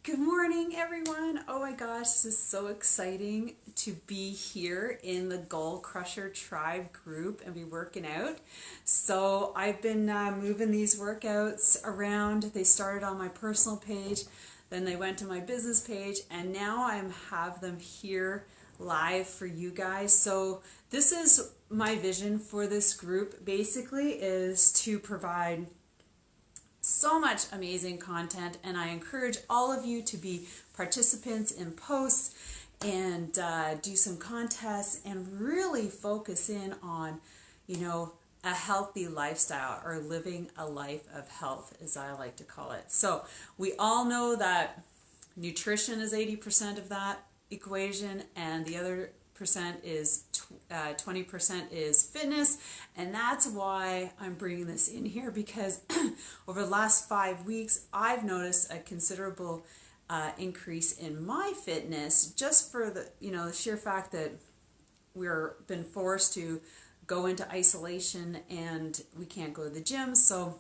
Good morning, everyone. Oh my gosh, this is so exciting to be here in the Goal Crusher Tribe group and be working out. So I've been moving these workouts around. They started on my personal page, then they went to my business page, and now I have them here live for you guys. So this is my vision for this group, basically, is to provide so much amazing content, and I encourage all of you to be participants in posts and do some contests and really focus in on, a healthy lifestyle, or living a life of health, as I like to call it. So we all know that nutrition is 80% of that equation, and the other percent is 20% is fitness, and that's why I'm bringing this in here, because over the last 5 weeks I've noticed a considerable increase in my fitness, just for the sheer fact that we're been forced to go into isolation and we can't go to the gym. So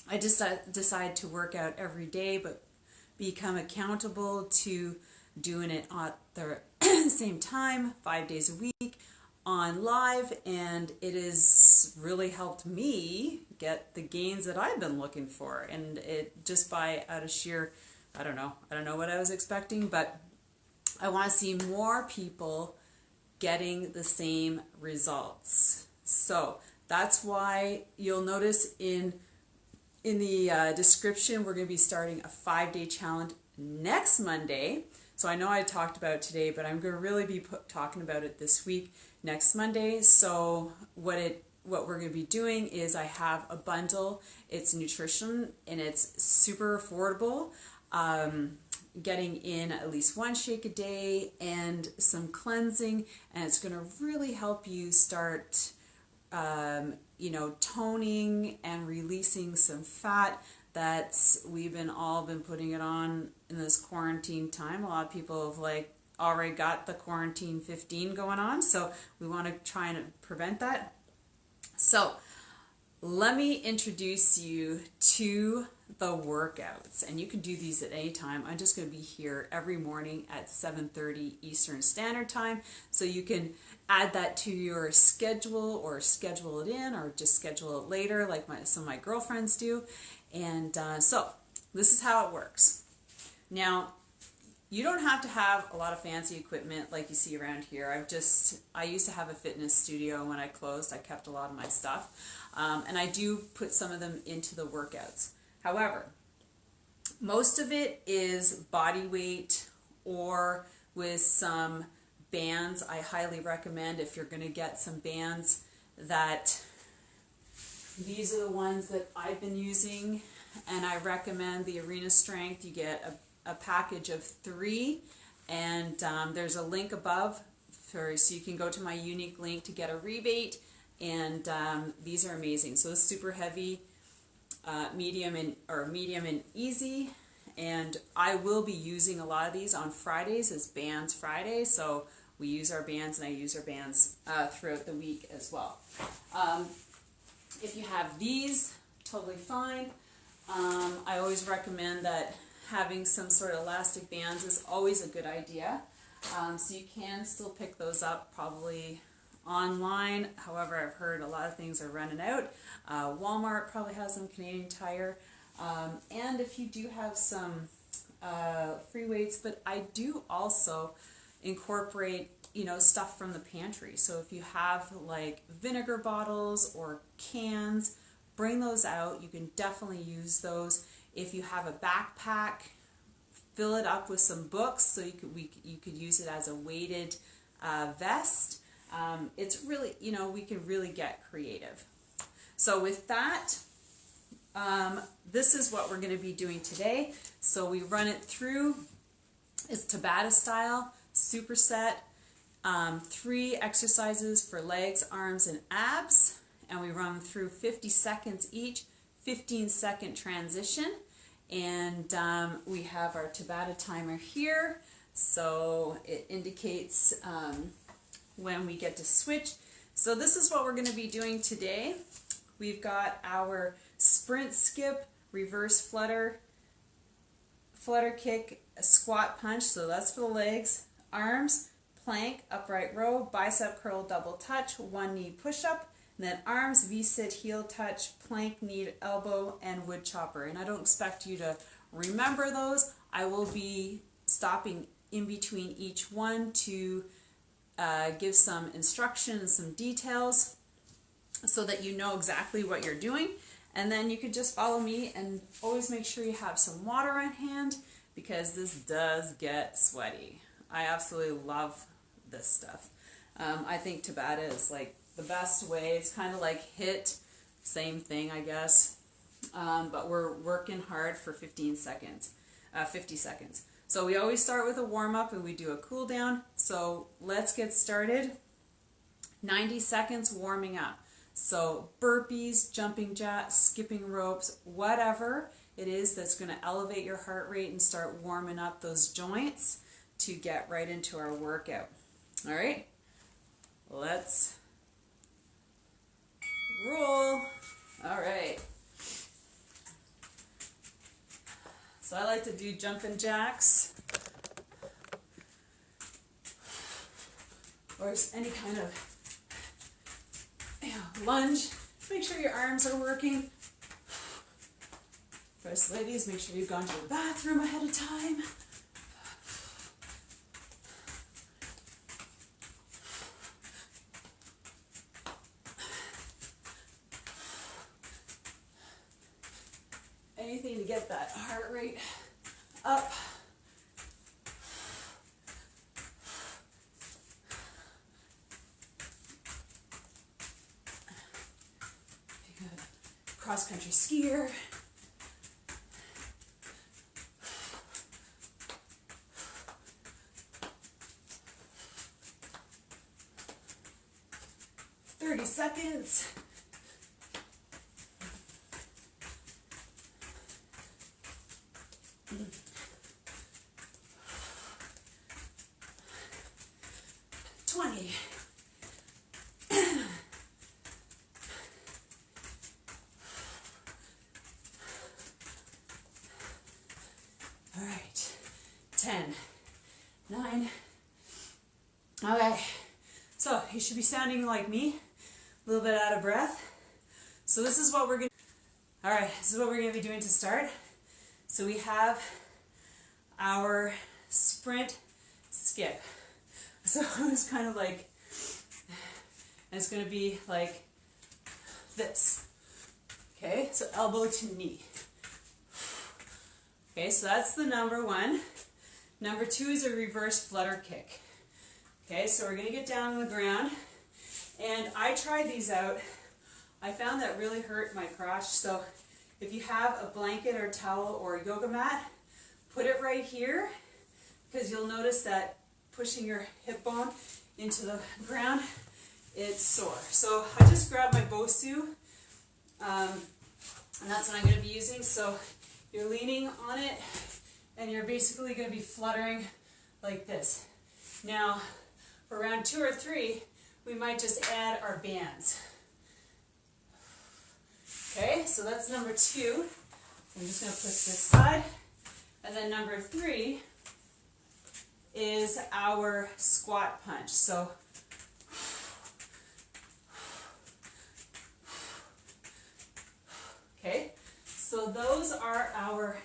I just decided to work out every day, but become accountable to doing it at the same time, 5 days a week on live, and it has really helped me get the gains that I've been looking for. And it just by out of sheer, I don't know what I was expecting, but I want to see more people getting the same results. So that's why you'll notice in the description, we're going to be starting a 5-day challenge next Monday. So I know I talked about it today, but I'm going to really be talking about it this week, next Monday. So what we're going to be doing is I have a bundle. It's nutrition and it's super affordable. Getting in at least one shake a day and some cleansing, and it's going to really help you start toning and releasing some fat that we've all been putting it on in this quarantine time. A lot of people have already got the quarantine 15 going on, so we want to try and prevent that. So let me introduce you to the workouts, and you can do these at any time. I'm just going to be here every morning at 7:30 Eastern Standard Time, so you can add that to your schedule, or schedule it in, or just schedule it later like some of my girlfriends do. And so this is how it works. Now, you don't have to have a lot of fancy equipment like you see around here. I used to have a fitness studio. When I closed, I kept a lot of my stuff, and I do put some of them into the workouts. However, most of it is body weight or with some bands. I highly recommend, if you're going to get some bands, that these are the ones that I've been using, and I recommend the Arena Strength. You get a package of 3, and there's a link above so you can go to my unique link to get a rebate, and these are amazing. So it's super heavy, medium and easy, and I will be using a lot of these on Fridays as Bands Friday, so we use our bands, and I use our bands throughout the week as well. If you have these, totally fine. I always recommend that having some sort of elastic bands is always a good idea. So you can still pick those up probably online. However, I've heard a lot of things are running out. Walmart probably has them, Canadian Tire. And if you do have some free weights, but I do also incorporate stuff from the pantry. So if you have vinegar bottles or cans, bring those out. You can definitely use those. If you have a backpack, fill it up with some books, so you could use it as a weighted vest. It's really, we can really get creative. So with that, this is what we're going to be doing today. So we run it through. It's TABATA style, superset. 3 exercises for legs, arms, and abs, and we run through 50 seconds each, 15-second transition, and we have our TABATA timer here, so it indicates when we get to switch. So this is what we're going to be doing today. We've got our sprint, skip, reverse flutter, flutter kick, a squat punch, so that's for the legs, arms, plank, upright row, bicep curl, double touch, one knee push-up, and then arms, V-sit, heel touch, plank, knee, elbow, and wood chopper. And I don't expect you to remember those. I will be stopping in between each one to give some instruction and some details so that you know exactly what you're doing. And then you could just follow me, and always make sure you have some water on hand because this does get sweaty. I absolutely love this stuff. I think Tabata is like the best way. It's kind of like HIIT, same thing I guess, but we're working hard for 50 seconds. So we always start with a warm-up and we do a cool down. So let's get started. 90 seconds warming up. So burpees, jumping jacks, skipping ropes, whatever it is that's going to elevate your heart rate and start warming up those joints to get right into our workout. All right, let's roll. All right. So I like to do jumping jacks or any kind of lunge. Make sure your arms are working. First, ladies, make sure you've gone to the bathroom ahead of time. Anything to get that heart rate up. Cross-country skier. Seconds. All right, 10, 9. Okay, so you should be sounding like me. A little bit out of breath. So this is what we're going to, all right, this is what we're going to be doing to start. So we have our sprint skip. So it's kind of like, and it's going to be like this. Okay, so elbow to knee. Okay, so that's the number one. Number two is a reverse flutter kick. Okay, so we're going to get down on the ground. And I tried these out. I found that really hurt my crotch. So if you have a blanket or towel or a yoga mat, put it right here, because you'll notice that pushing your hip bone into the ground, it's sore. So I just grabbed my Bosu, and that's what I'm going to be using. So you're leaning on it, and you're basically going to be fluttering like this. Now, for round 2 or 3, we might just add our bands. Okay, so that's number 2. I'm just going to put this side. And then number 3 is our squat punch. So okay, so those are our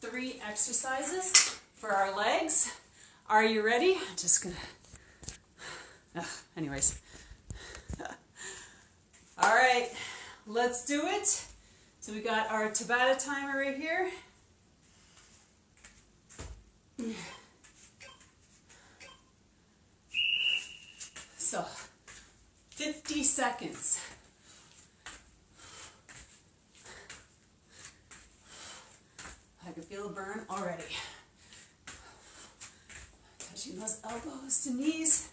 3 exercises for our legs. Are you ready? I'm just going to anyways. All right, let's do it. So we got our Tabata timer right here. So 50 seconds. I can feel a burn already. Touching those elbows to knees.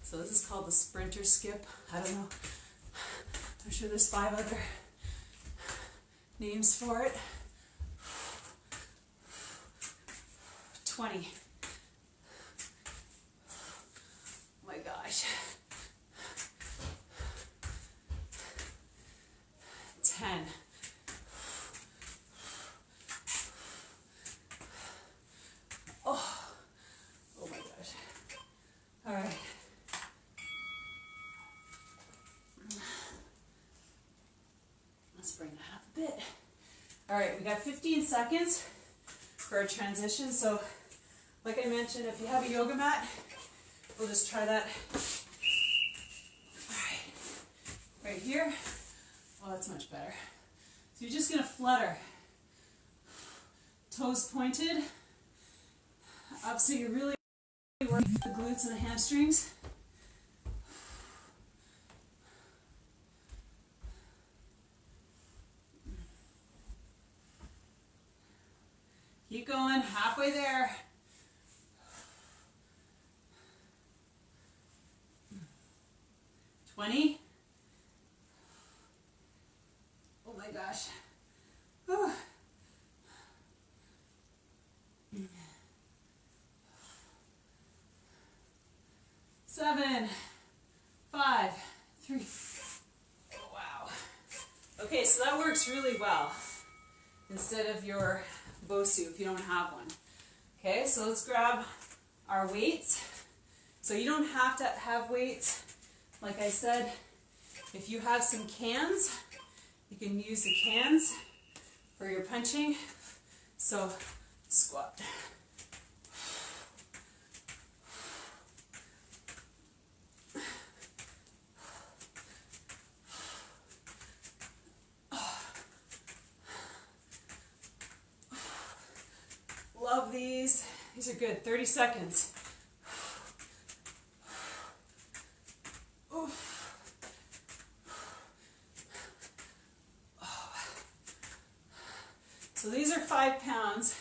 So this is called the sprinter skip. I don't know. I'm sure there's 5 other names for it. 20. Oh my gosh. 10. 10. Oh, oh my gosh. All right. Let's bring that up a bit. All right, we got 15 seconds for a transition. So, like I mentioned, if you have a yoga mat, we'll just try that. All right, right here. Oh, that's much better. So you're just gonna flutter. Toes pointed up, so you're really working the glutes and the hamstrings. Keep going, halfway there. $20. Oh my gosh. Whew. 7, 5, 3. Oh, wow. Okay, so that works really well instead of your Bosu if you don't have one. Okay, so let's grab our weights. So you don't have to have weights. Like I said, if you have some cans, you can use the cans for your punching. So squat. Love these. These are good. 30 seconds. So these are 5 pounds.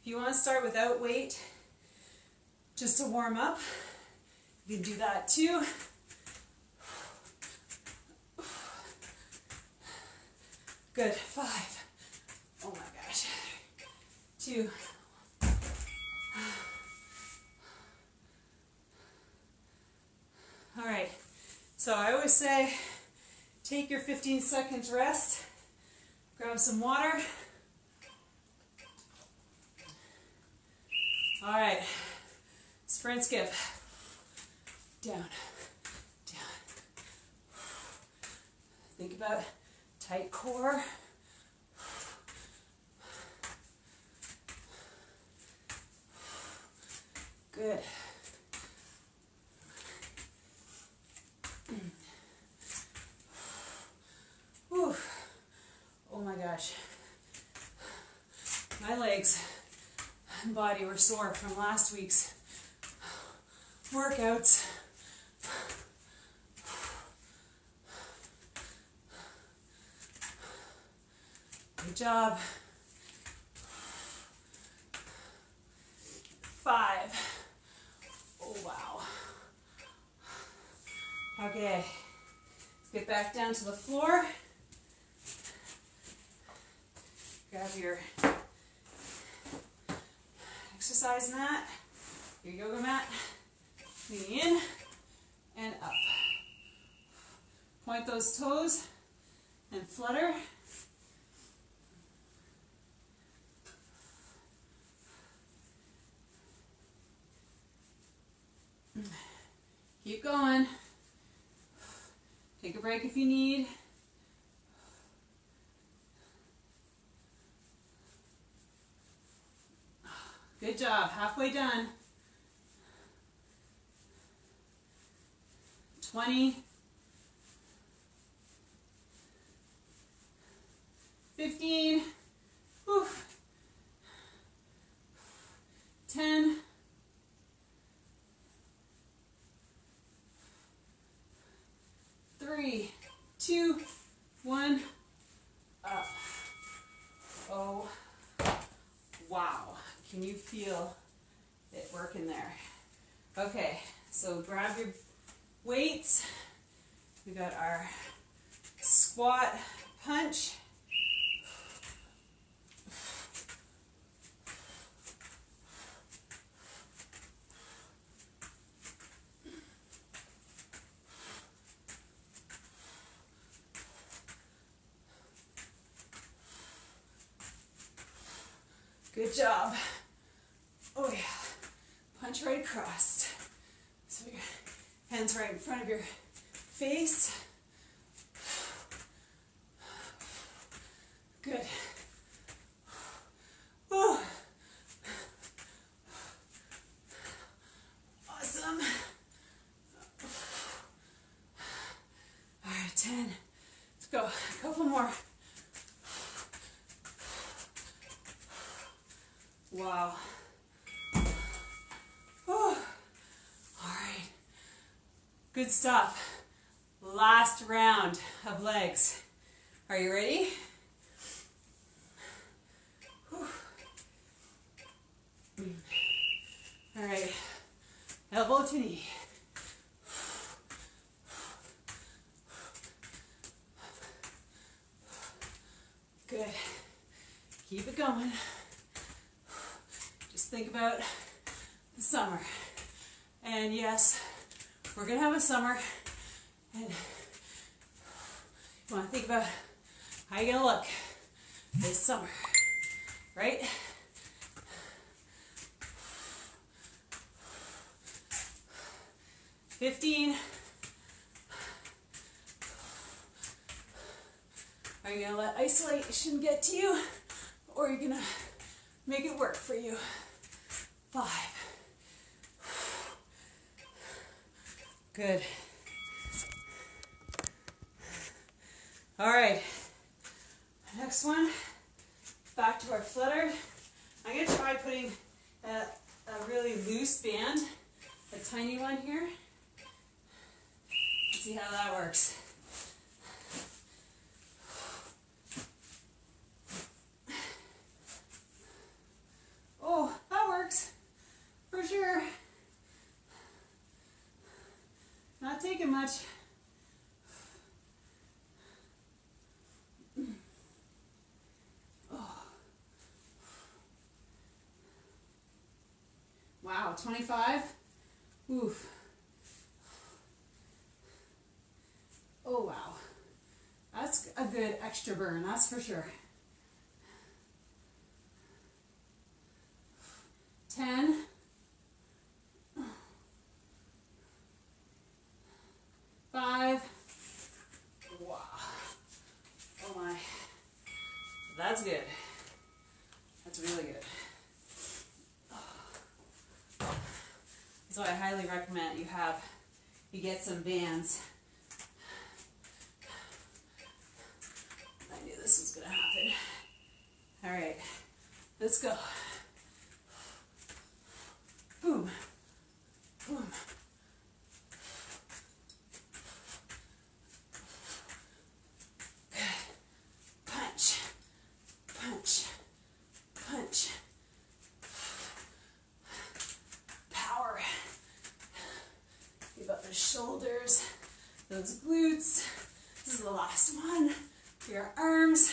If you want to start without weight, just to warm up, you can do that too. Good. 5. Oh my gosh. 2. All right. So I always say, take your 15 seconds rest, grab some water. All right, sprint skip, down, down. Think about tight core. Good. Whew. Oh my gosh, my legs and body were sore from last week's workouts. Good job. 5. Oh wow. Okay, let's get back down to the floor. Grab your exercise mat, your yoga mat, leaning in and up. Point those toes and flutter. Keep going. Take a break if you need. Good job, halfway done. 20, 15, whew, 10, 3, 2, 1, up. Oh, wow. Can you feel it working there? Okay, so grab your weights. We got our squat punch. Good job. Oh yeah. Punch right across. So your hands right in front of your face. Good. Oh. Awesome. All right, 10. Let's go. A couple more. Wow. Oh. All right. Good stuff. Last round of legs. Are you ready? Whew. All right. Elbow to knee. Good. Keep it going. Just think about the summer. And yes, we're going to have a summer. And you want to think about how you're going to look this summer. Right? $15. Are you going to let isolation get to you? Or are you going to make it work for you? 5. Good. All right. Next one. Back to our flutter. I'm going to try putting a really loose band, a tiny one here. See how that works. Oh, that works for sure. Not taking much. Oh. Wow, 25? Oof. Oh wow, that's a good extra burn, that's for sure. 10. 5. Wow. Oh my. That's good. That's really good. So I highly recommend you get some bands. I knew this was going to happen. All right, let's go. Boom, boom. Good. Punch, punch, punch. Power. Give up the shoulders, those glutes. This is the last one. For your arms.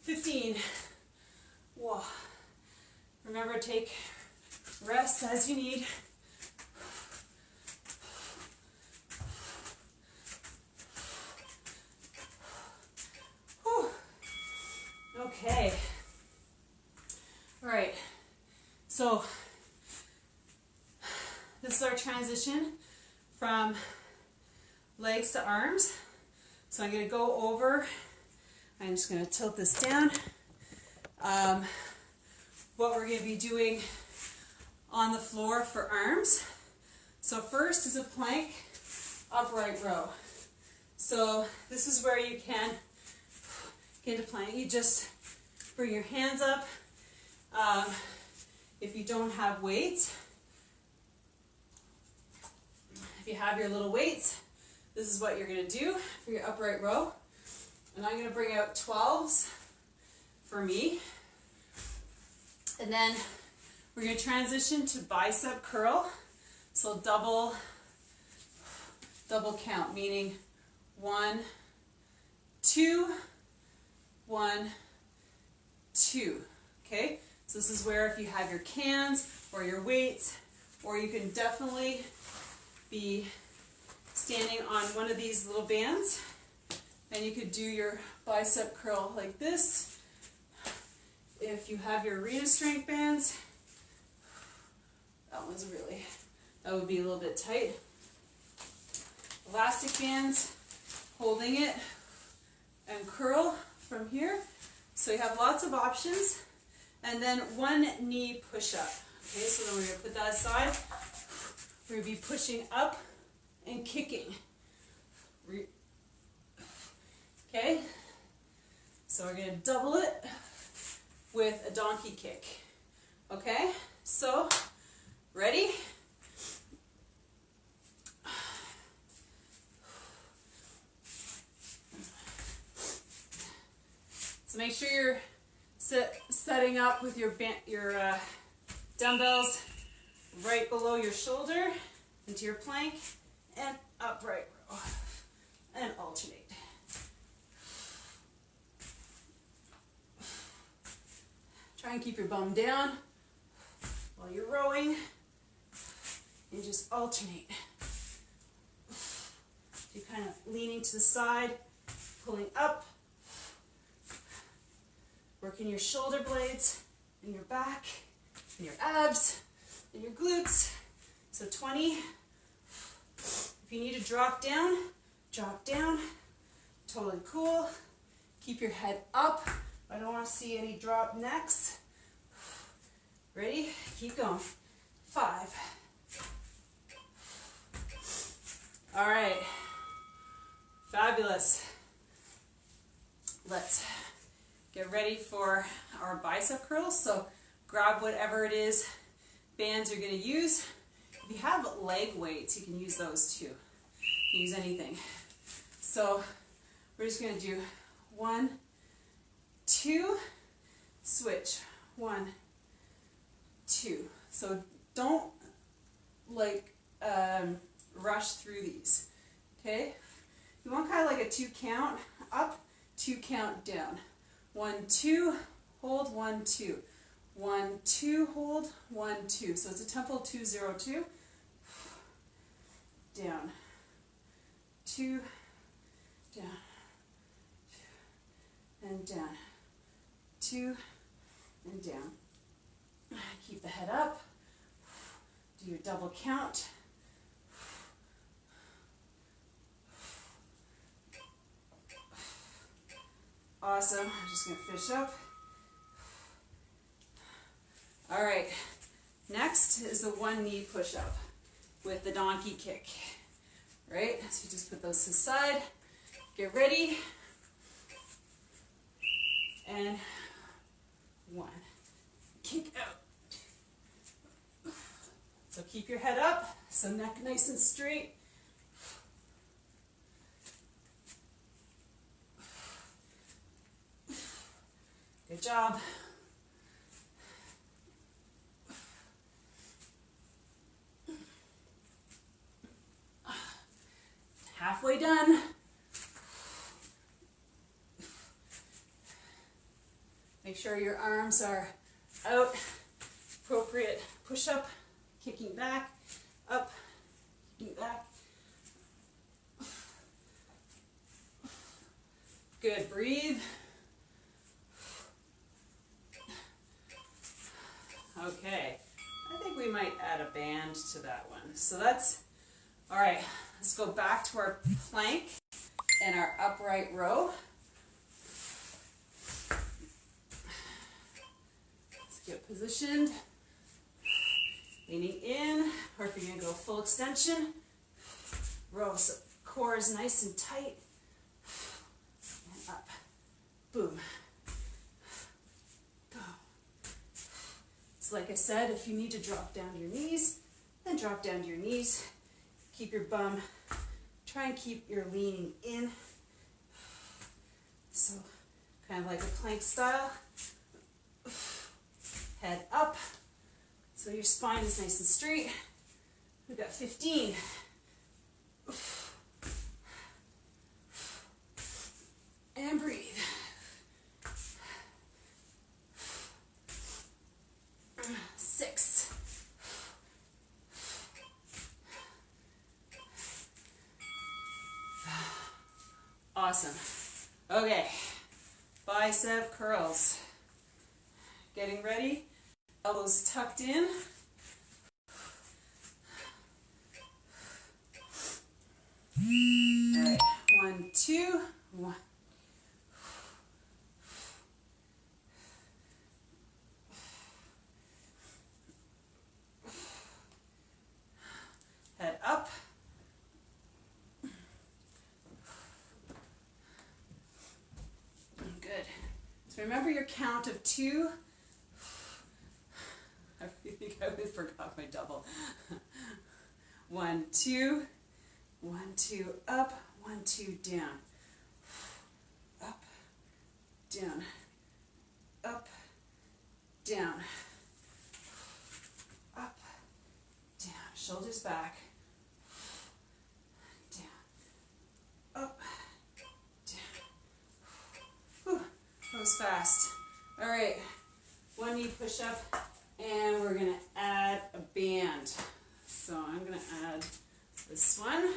15. Whoa. Remember, take rests as you need. Whew. Okay. All right. So this is our transition from legs to arms. So I'm going to go over, I'm just going to tilt this down. What we're going to be doing on the floor for arms. So first is a plank upright row. So this is where you can get into plank. You just bring your hands up. If you don't have weights, if you have your little weights, this is what you're going to do for your upright row. And I'm going to bring out 12s for me. And then we're going to transition to bicep curl. So double count, meaning 1, 2, 1, 2. Okay? So this is where if you have your cans or your weights, or you can definitely be standing on one of these little bands And you could do your bicep curl like this. If you have your arena strength bands, that would be a little bit tight. Elastic bands, holding it and curl from here. So you have lots of options. And then one knee push up. Okay, so then we're going to put that aside. We're going to be pushing up and kicking. Okay, so we're going to double it with a donkey kick. Okay, so ready? So make sure you're setting up with your dumbbells right below your shoulder into your plank and upright row and alternate. Try and keep your bum down while you're rowing and just alternate. You're kind of leaning to the side, pulling up, working your shoulder blades and your back and your abs and your glutes. So 20. If you need to drop down, totally cool. Keep your head up. I don't want to see any drop necks. Ready? Keep going. 5. All right. Fabulous. Let's get ready for our bicep curls. So grab whatever it is bands you're going to use. If you have leg weights, you can use those too. You can use anything. So we're just going to do 1, 2, switch. 1, 2. So don't rush through these. Okay? You want kind of like a 2 count up, 2 count down. 1, 2, hold, 1, 2. 1, 2, hold, 1, 2. So it's a tempo 2, 0, 2. Down. 2, down. And down. 2, and down. Keep the head up. Do your double count. Awesome. I'm just going to finish up. All right. Next is the 1 knee push-up with the donkey kick. Right? So you just put those to the side. Get ready. And 1. Kick out. So keep your head up. So neck nice and straight. Good job. Halfway done. Make sure your arms are out. Appropriate push-up, kicking back, up, kicking back. Good, breathe. Okay, I think we might add a band to that one. So that's, all right, let's go back to our plank and our upright row. Let's get positioned, leaning in, or if you're going to go full extension, row so core is nice and tight, and up, boom. Like I said, if you need to drop down to your knees, then drop down to your knees. Keep your bum, try and keep your leaning in. So kind of like a plank style. Head up, so your spine is nice and straight. We've got 15. And breathe. 6. Awesome. Okay, bicep curls. Getting ready, elbows tucked in. All right, 1, 2, 1. Head up. Good. So remember your count of 2. I think I forgot my double. 1, 2, 1, 2, up, 1, 2, down. Up, down, up, down, up, down. Shoulders back, down, up, down. Whew. That was fast. All right, 1 knee push up, and we're gonna add a band. So I'm gonna add this one.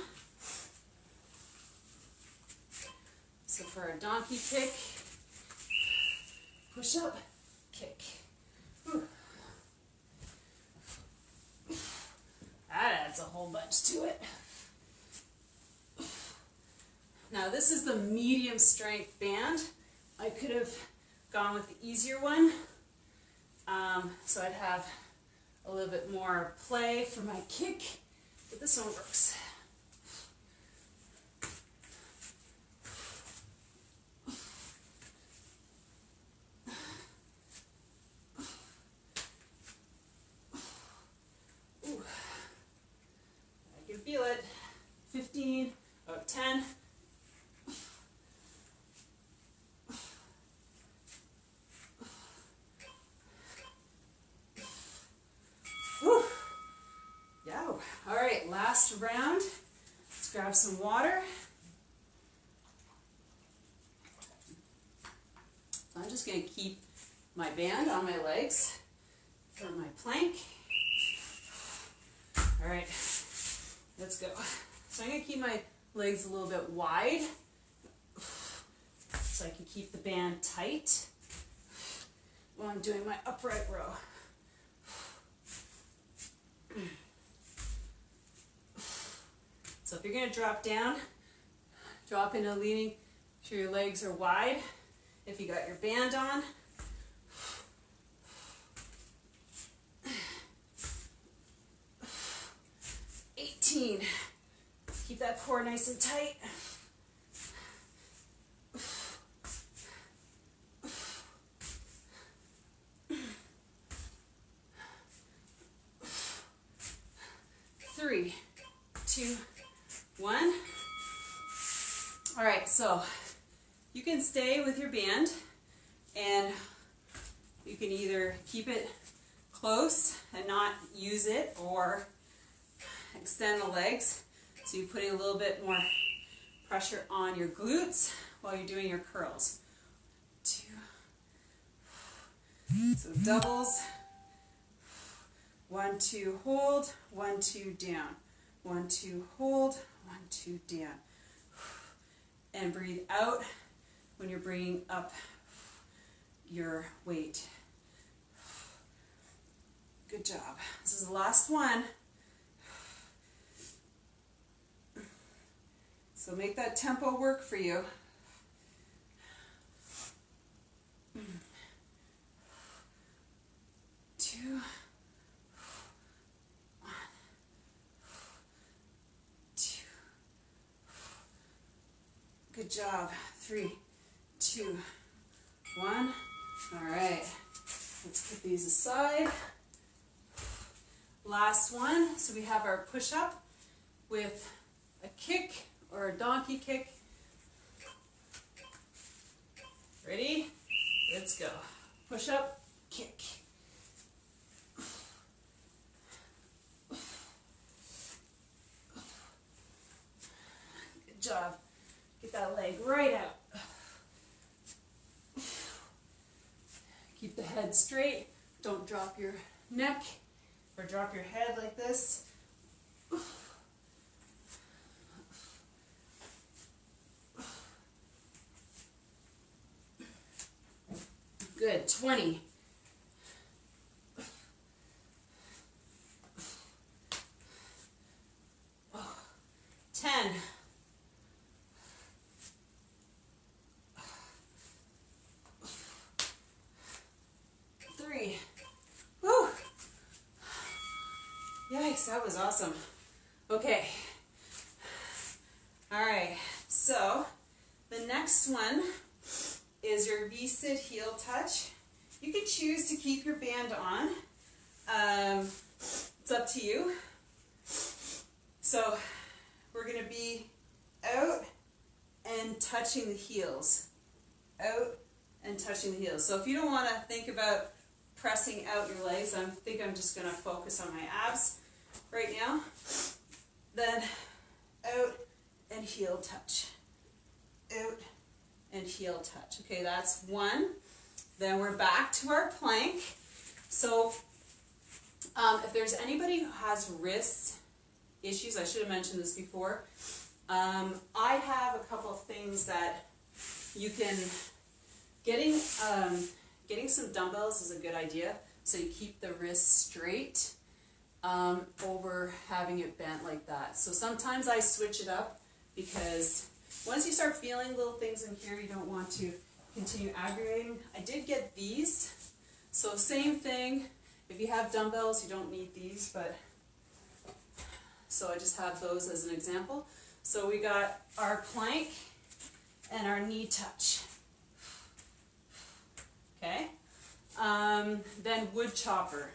So for a donkey kick, push up, kick. Whew. That adds a whole bunch to it. Now this is the medium strength band. I could have gone with the easier one. So I'd have a little bit more play for my kick, but this one works. Ooh. I can feel it. 15, 10. Last round. Let's grab some water. I'm just going to keep my band on my legs for my plank. All right, let's go. So I'm going to keep my legs a little bit wide so I can keep the band tight while I'm doing my upright row. So if you're going to drop down, drop into leaning so your legs are wide. If you got your band on. 18. Keep that core nice and tight. 3, 2, 1. All right, so you can stay with your band and you can either keep it close and not use it or extend the legs. So you're putting a little bit more pressure on your glutes while you're doing your curls. 2. So doubles. 1, 2, hold. 1, 2, down. 1, 2, hold. 1, 2, down. And breathe out when you're bringing up your weight. Good job. This is the last one. So make that tempo work for you. 2, 1. 2. Good job. 3, 2, 1. All right. Let's put these aside. Last one. So we have our push-up with a kick or a donkey kick. Ready? Let's go. Push up, kick. Good job. Get that leg right out. Keep the head straight. Don't drop your neck or drop your head like this. Good. 20. 10. 3. Woo! Yikes, that was awesome. Okay. All right, so the next one is your V-sit heel touch. You can choose to keep your band on. It's up to you. So we're going to be out and touching the heels. Out and touching the heels. So if you don't want to think about pressing out your legs, I think I'm just going to focus on my abs right now. Then out and heel touch. Out and heel touch. Okay, that's one. Then we're back to our plank. So if there's anybody who has wrist issues, I should have mentioned this before, I have a couple of things that you can, getting some dumbbells is a good idea, so you keep the wrist straight over having it bent like that. So sometimes I switch it up, because once you start feeling little things in here, you don't want to continue aggravating. I did get these, so same thing. If you have dumbbells, you don't need these, but so I just have those as an example. So we got our plank and our knee touch. Okay. Then wood chopper.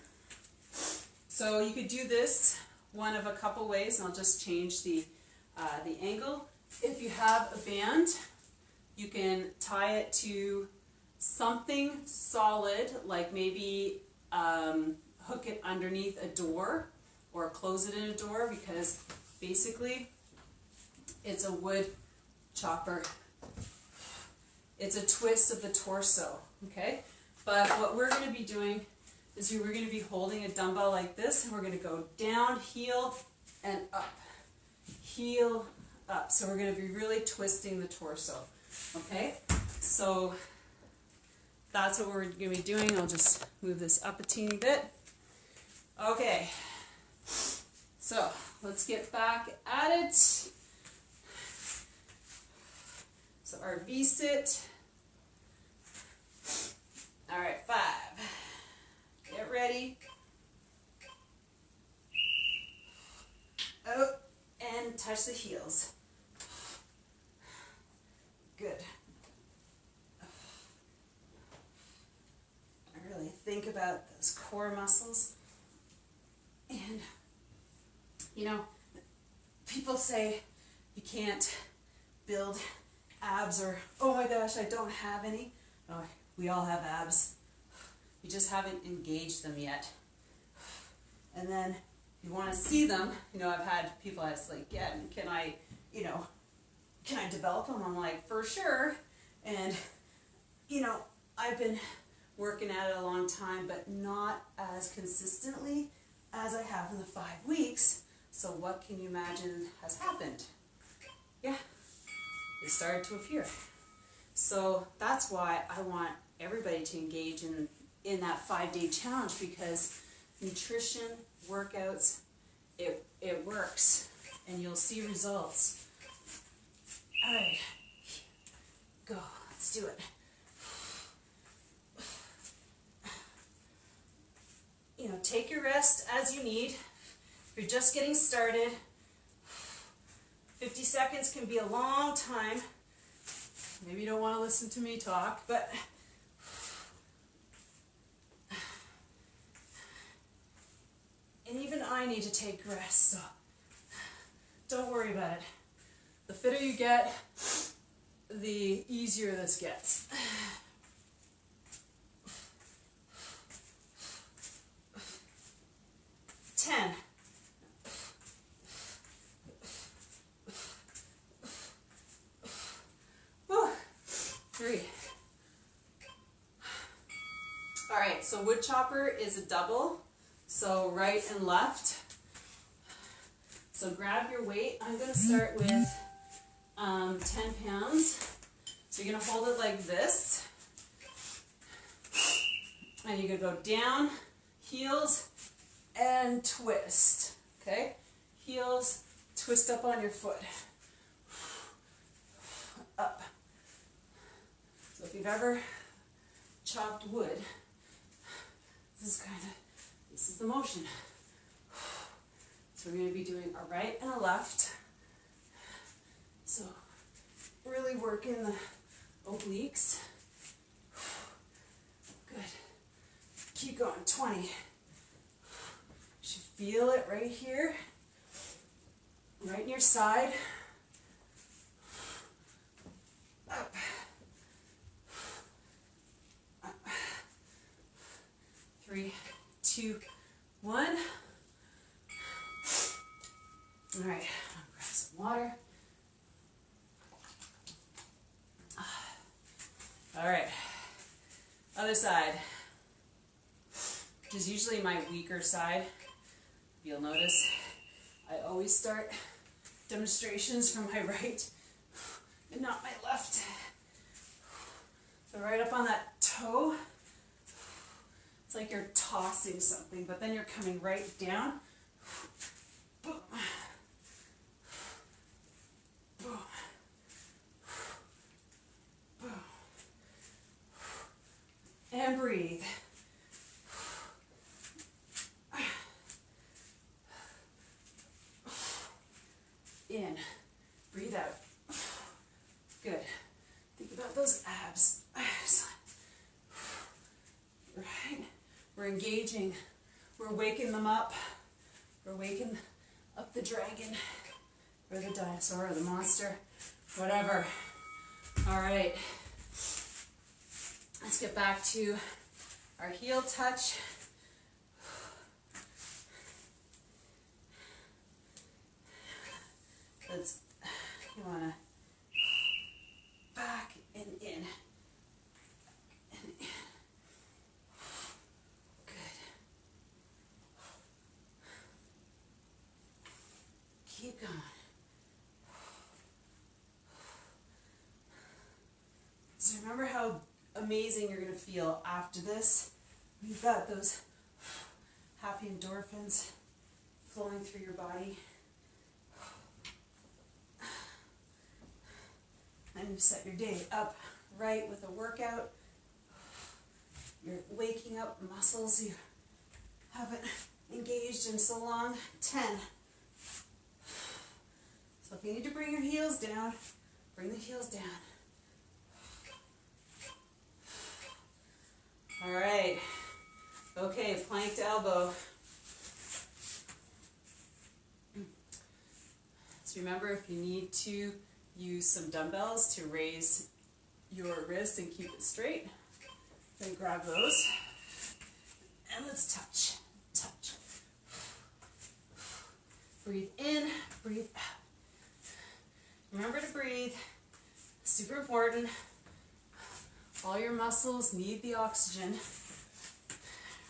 So you could do this one of a couple ways, and I'll just change the angle. If you have a band, you can tie it to something solid, like maybe hook it underneath a door or close it in a door, because basically it's a wood chopper. It's a twist of the torso, okay? But what we're going to be doing is we're going to be holding a dumbbell like this, and we're going to go down, heel, and up. Heel, up. So we're going to be really twisting the torso, okay? So that's what we're going to be doing. I'll just move this up a teeny bit. Okay, so let's get back at it. So our V-sit. All right, 5. Get ready. Out and touch the heels. Good. I really think about those core muscles. And, you know, people say you can't build abs, or, oh my gosh, I don't have any. Oh, we all have abs. You just haven't engaged them yet. And then you want to see them. You know, I've had people ask, like, yeah, can I develop them? I'm like, for sure. And, you know, I've been working at it a long time, but not as consistently as I have in the 5 weeks. So what can you imagine has happened? Yeah, they started to appear. So that's why I want everybody to engage in that 5-day challenge, because nutrition, workouts, it works, and you'll see results. All right, go, let's do it. You know, take your rest as you need. If you're just getting started, 50 seconds can be a long time. Maybe you don't want to listen to me talk, but and even I need to take rest, so don't worry about it. The fitter you get, the easier this gets. 10. 3. All right, so wood chopper is a double, so right and left. So grab your weight. I'm going to start with 10 pounds. So you're going to hold it like this. And you're going to go down, heels, and twist. Okay? Heels, twist up on your foot. Up. So if you've ever chopped wood, this is the motion. So we're going to be doing a right and a left. So really working the obliques. Good. Keep going. 20. You should feel it right here. Right in your side. Up. Up. 3, 2, 1. All right, I'll grab some water. All right, other side, which is usually my weaker side. You'll notice I always start demonstrations from my right and not my left. So right up on that toe, it's like you're tossing something, but then you're coming right down. Boom. Boom. Boom. And breathe. In. Breathe out. Good. Think about those abs. Excellent. Right? We're engaging. We're waking them up. We're waking up the dragon or the dinosaur or the monster, whatever. All right. Let's get back to our heel touch. You want to back and in. And in. Good. Keep going. So remember how amazing you're going to feel after this. You've got those happy endorphins flowing through your body. And you set your day up right with a workout. You're waking up muscles you haven't engaged in so long. 10. So if you need to bring your heels down, bring the heels down. All right. Okay, planked elbow. So remember, if you need to use some dumbbells to raise your wrist and keep it straight, then grab those. And let's touch. Touch. Breathe in, breathe out. Remember to breathe. Super important. All your muscles need the oxygen.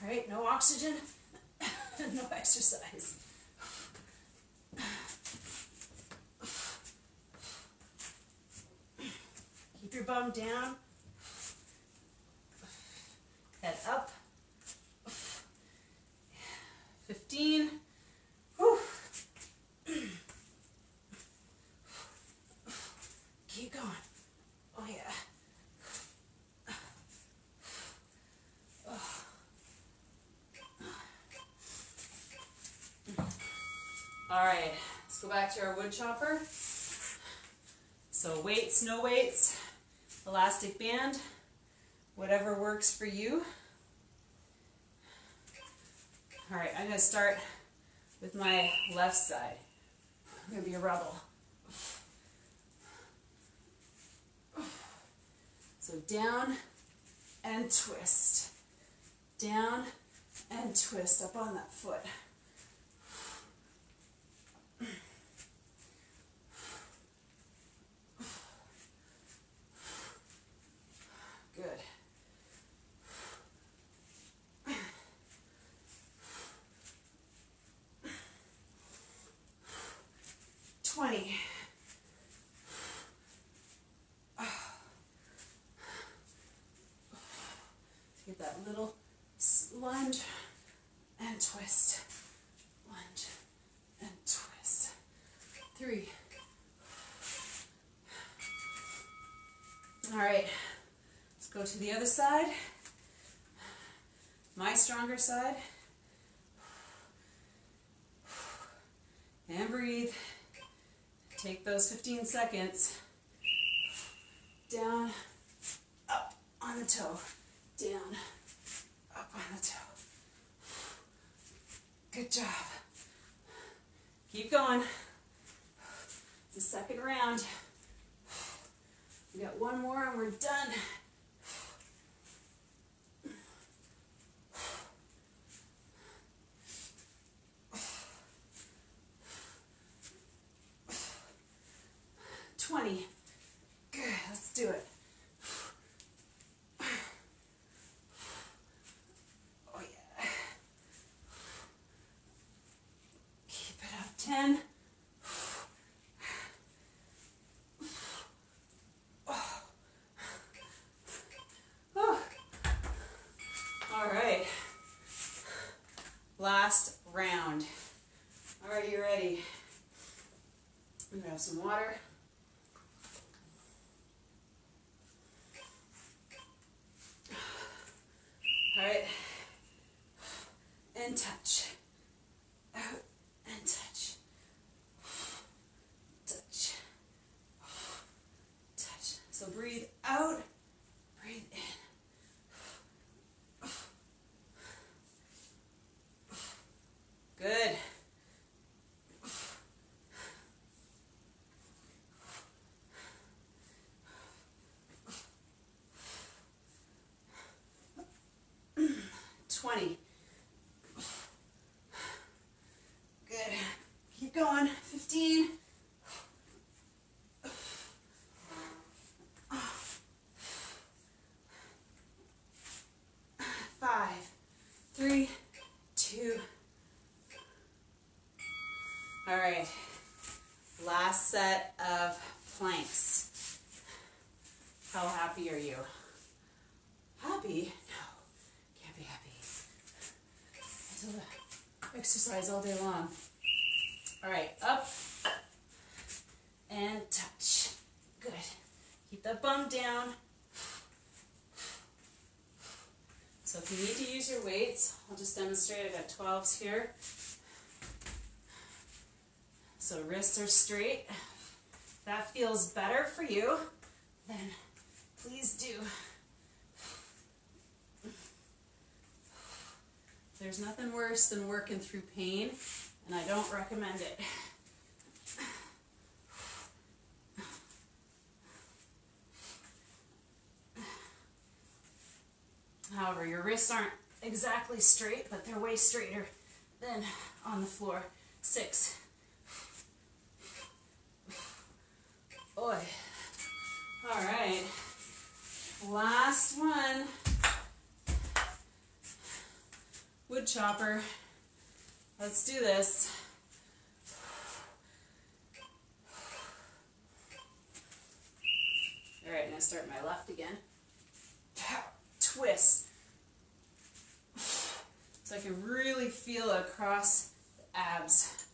Right? No oxygen, no exercise. Keep your bum down. Head up. 15. Whew. Keep going. Oh yeah. All right, let's go back to our wood chopper. So weights, no weights, elastic band, whatever works for you. All right, I'm going to start with my left side. I'm going to be a rebel. So down and twist. Down and twist up on that foot. Good. Get that little twist. Lunge and twist. 3. All right, let's go to the other side. My stronger side. And breathe. Take those 15 seconds. Down, up on the toe. Down, up on the toe. Good job. Keep going. It's the second round. We got one more and we're done. Good, let's do it. Oh yeah. Keep it up. 10. All right. Last round. All right, you ready? I'm gonna have some water. All right, and touch, out and touch, touch, touch. So breathe out, breathe in. Good. Good. Keep going. 15. 5, 3, 2. All right. Last set of planks. How happy are you? Happy? No. Can't be happy. Until the exercise all day long. All right, up and touch. Good. Keep that bum down. So if you need to use your weights, I'll just demonstrate. I got 12s here. So wrists are straight. If that feels better for you, then please do. There's nothing worse than working through pain, and I don't recommend it. However, your wrists aren't exactly straight, but they're way straighter than on the floor. 6. Boy. All right. Last one. Wood chopper. Let's do this. All right, now start my left again. Twist. So I can really feel it across the abs.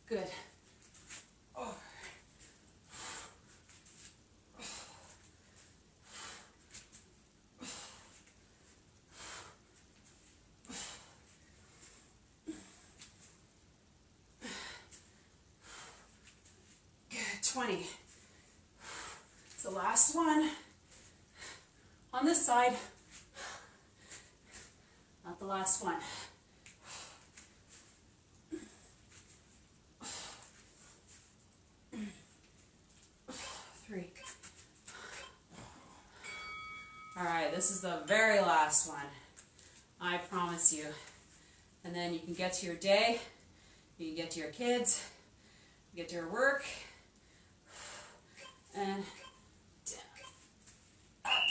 Good. Over. Good. 20. So last one. On this side. Not the last one. 3. All right, this is the very last one. I promise you. And then you can get to your day, you can get to your kids, you get to your work, and down, up.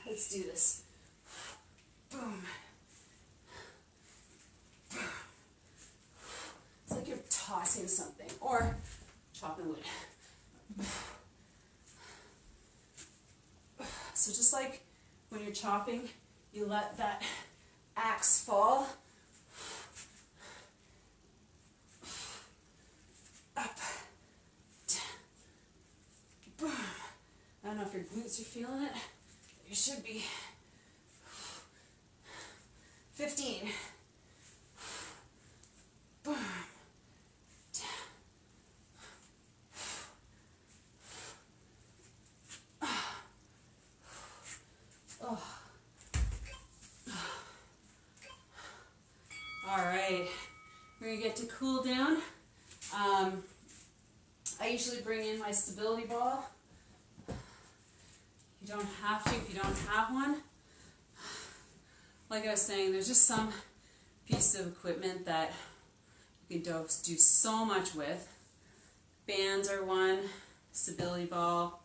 Let's do this. Boom. It's like you're tossing something or chopping wood. So just like when you're chopping, you let that axe fall. Up, down, boom. I don't know if your glutes are feeling it. You should be. 15. Boom. Oh. All right, we're gonna get to cool down. I usually bring in my stability ball. You don't have to if you don't have one. Like I was saying, there's just some pieces of equipment that you can do so much with. Bands are one, stability ball.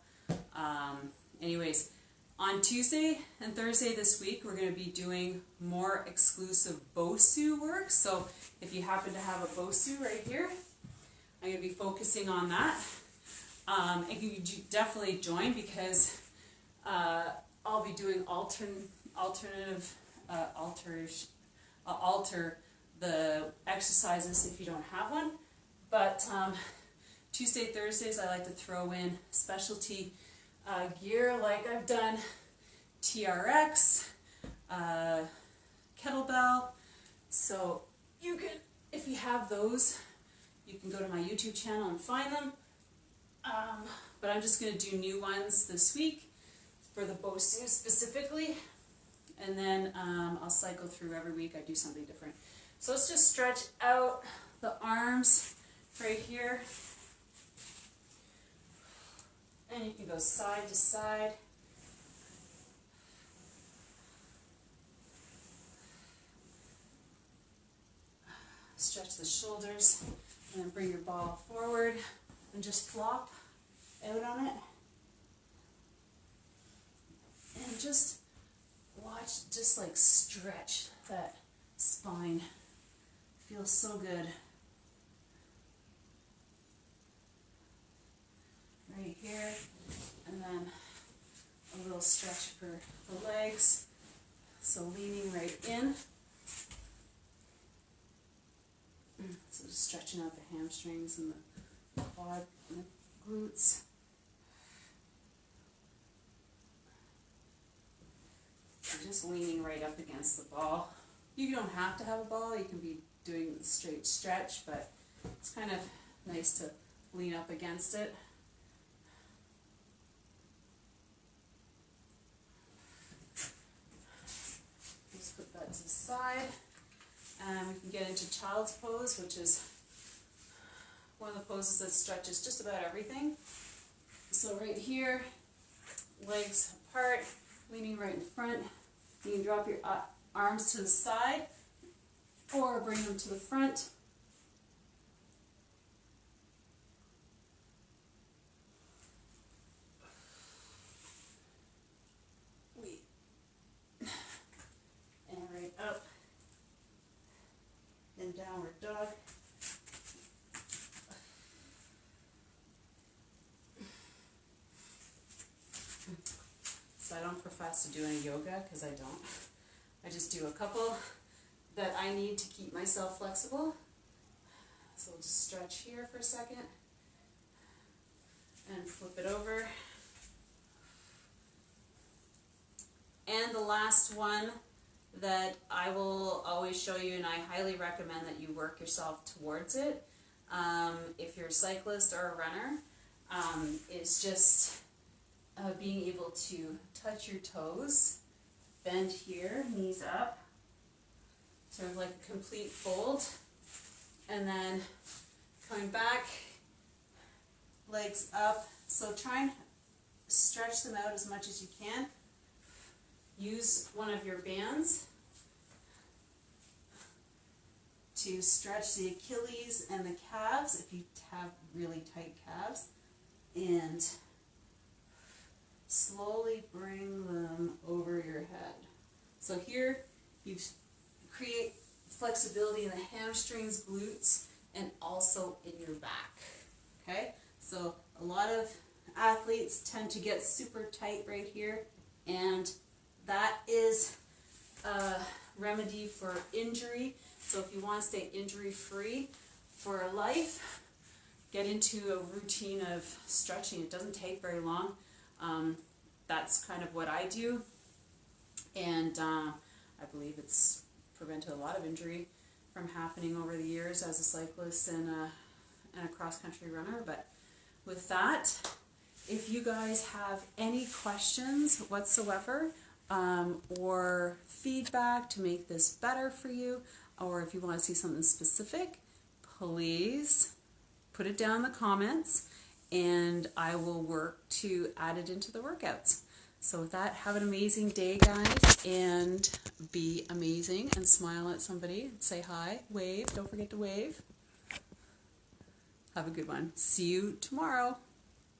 Anyways, on Tuesday and Thursday this week, we're going to be doing more exclusive BOSU work. So if you happen to have a BOSU right here, I'm going to be focusing on that. And you definitely join because I'll be doing alter the exercises if you don't have one. But Tuesday, Thursdays, I like to throw in specialty gear like I've done TRX, kettlebell. So you can, if you have those, you can go to my YouTube channel and find them. But I'm just going to do new ones this week for the BOSU specifically. And then I'll cycle through every week. I do something different. So let's just stretch out the arms right here. And you can go side to side. Stretch the shoulders and then bring your ball forward and just flop out on it. And just watch, just like stretch that spine. Feels so good. Right here, and then a little stretch for the legs. So leaning right in. So just stretching out the hamstrings and the quad and the glutes. And just leaning right up against the ball. You don't have to have a ball, you can be doing the straight stretch, but it's kind of nice to lean up against it. Just put that to the side. And we can get into child's pose, which is one of the poses that stretches just about everything. So right here, legs apart, leaning right in front. You can drop your arms to the side or bring them to the front. And right up. Then downward dog. So I don't profess to do any yoga because I don't. I just do a couple that I need to keep myself flexible. So we'll just stretch here for a second and flip it over. And the last one that I will always show you, and I highly recommend that you work yourself towards it, if you're a cyclist or a runner, is just being able to touch your toes, bend here, knees up, sort of like a complete fold, and then coming back, legs up. So try and stretch them out as much as you can. Use one of your bands to stretch the Achilles and the calves if you have really tight calves, and slowly bring them over your head. So here you create flexibility in the hamstrings, glutes, and also in your back. Okay? So a lot of athletes tend to get super tight right here, and that is remedy for injury. So if you want to stay injury-free for life, get into a routine of stretching. It doesn't take very long. That's kind of what I do, and I believe it's prevented a lot of injury from happening over the years as a cyclist and a cross-country runner. But with that, if you guys have any questions whatsoever, or feedback to make this better for you, or if you want to see something specific, please put it down in the comments and I will work to add it into the workouts. So with that, have an amazing day, guys, and be amazing and smile at somebody. Say hi, wave, don't forget to wave. Have a good one. See you tomorrow.